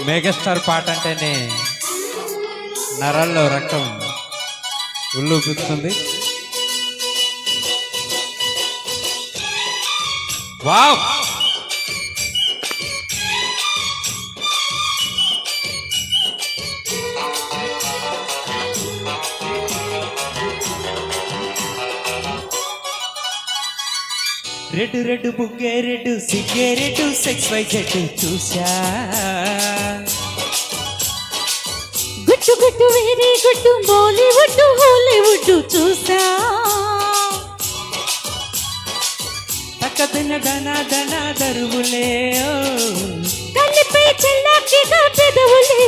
Megastar పాట అంటేనే నరాల్లో రక్తం ఉల్లుపిస్తుంది. వావ్, రెడ్ రెడ్ బుగ్గే రెడ్ సిగ్గే రెడ్ సెక్స్ వై జెడ్ చూసా, గుట్టు గుట్టు వేరే గుట్టు బాలీవుడ్ హాలీవుడ్ చూసా, తక్కదిన దన దన దరువులే కలిపే చెల్లాకిగా పెదవులే,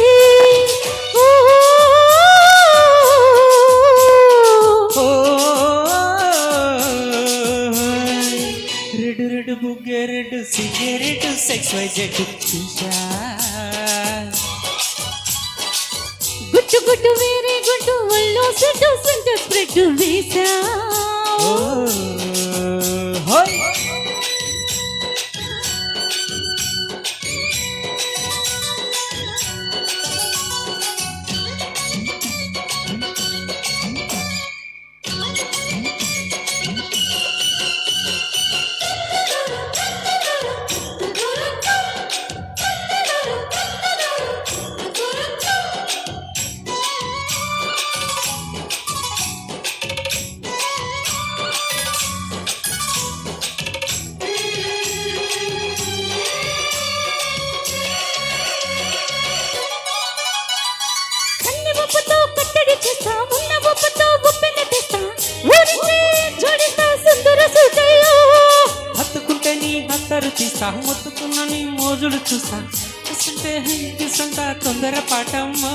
రెడ్ రెడ్ బుగ్గే రెడ్ సిగ్గే రెడ్ సెక్స్ వై జెడ్ చూసా, గుట్టు గుట్టు వేరే గుట్టు ఒళ్ళో సుట్టు సుంట స్ప్రెడ్ వేసా. కట్టడి చేస్తా ఉన్న ఒప్పతో ఒప్పిన తెస్తా, ఊరితే జోడిస్తా సుందర సుజయ్యో, హత్తుకుంటే నీ హత్తరు తీస్తా, మొత్తుకున్న నీ మోజులు చూస్తా, చూస్తుంటే చూస్తుంటా తొందర పాటమ్మో,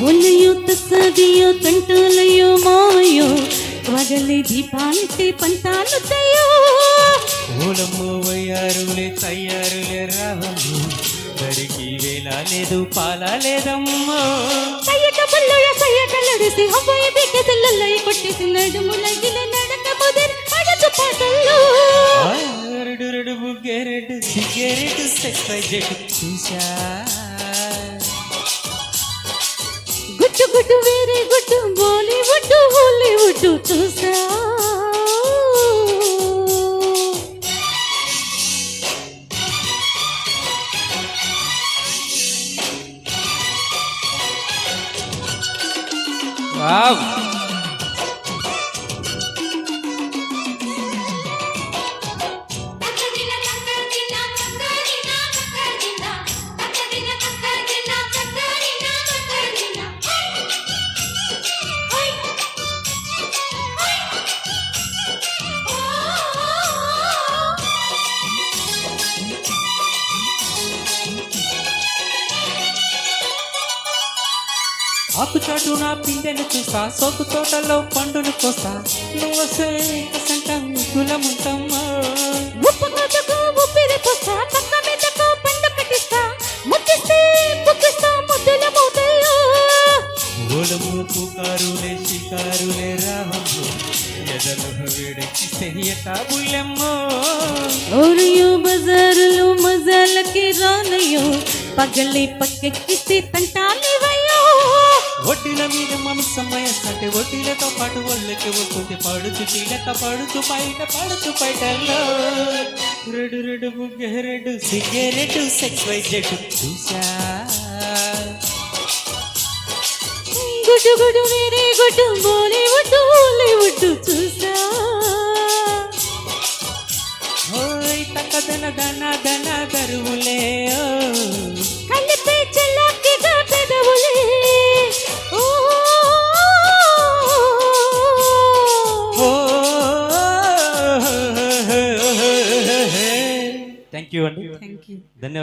ఒళ్ళయో తస్సదియో తంటలయో మావయ్యో, వగలే దీపాలితే పంతాలుతాయో, ఓలమ్మో వయ్యారులే తయ్యారులే రావమ్మో, బడికి వేళ లేదు పాల లేదమ్మో, సయ్యట బుల్లయ సయ్యట లడిసి హవ్వయ బిగ్గదల్లయ కొట్టేసి నడుములగిల నడక ముదిరి పడచు పాటల్లో, రెడు రెడు బుగ్గే రెడ్ సిగ్గే రెడ్ సెక్స్ వై జెడ్ చూసా, గుట్టు గుట్టు వేరే గుట్టు బాలీవుడ్ హాలీవుడ్ చూసా. వావ్, ఆకు చాటు నా పిందెను చూస్తా, సోకు తోటలో పండును కోస్తా, నువ్వు సంటం కులముంటమ్మా, ఉప్పు కోతకు ఉప్పిరి పోస్తా, పక్క మీదకు పండు కట్టిస్తా, ముట్టిస్తే బుక్కిస్తా ముద్దుల మూతల్లో, ఓలము పుకారులే షికారులే రావమ్మో, ఎదలు వేడెక్కిస్తే ఎట్టా బుల్లెమ్మో, ఓరియో బజారులో మజాలకి రానయ్యో, పగలే పక్కెక్కిస్తే తంటాలివయ్యో, ఒడ్డిల మీద మనసమయ అంటే ఒడ్డిలతో పాటు ఒళ్ళకి వస్తుంది, పడుచు చీలక పడుచు బయటల్లో, రెడు రెడు బుగ్గే రెడు సిగ్గే రెడు సెక్స్ వై జెడ్ చూసా, గుడ్డు గుడ్డు వేరే గుడ్డు బాలీవుడ్ హాలీవుడ్ చూసా, ఓయ్ తక్కదన దన దన దరువులే కలిపే చెల్లాకిగా పెదవులే, థ్యాంక్ యూ అండి, ధన్యవాదాలు.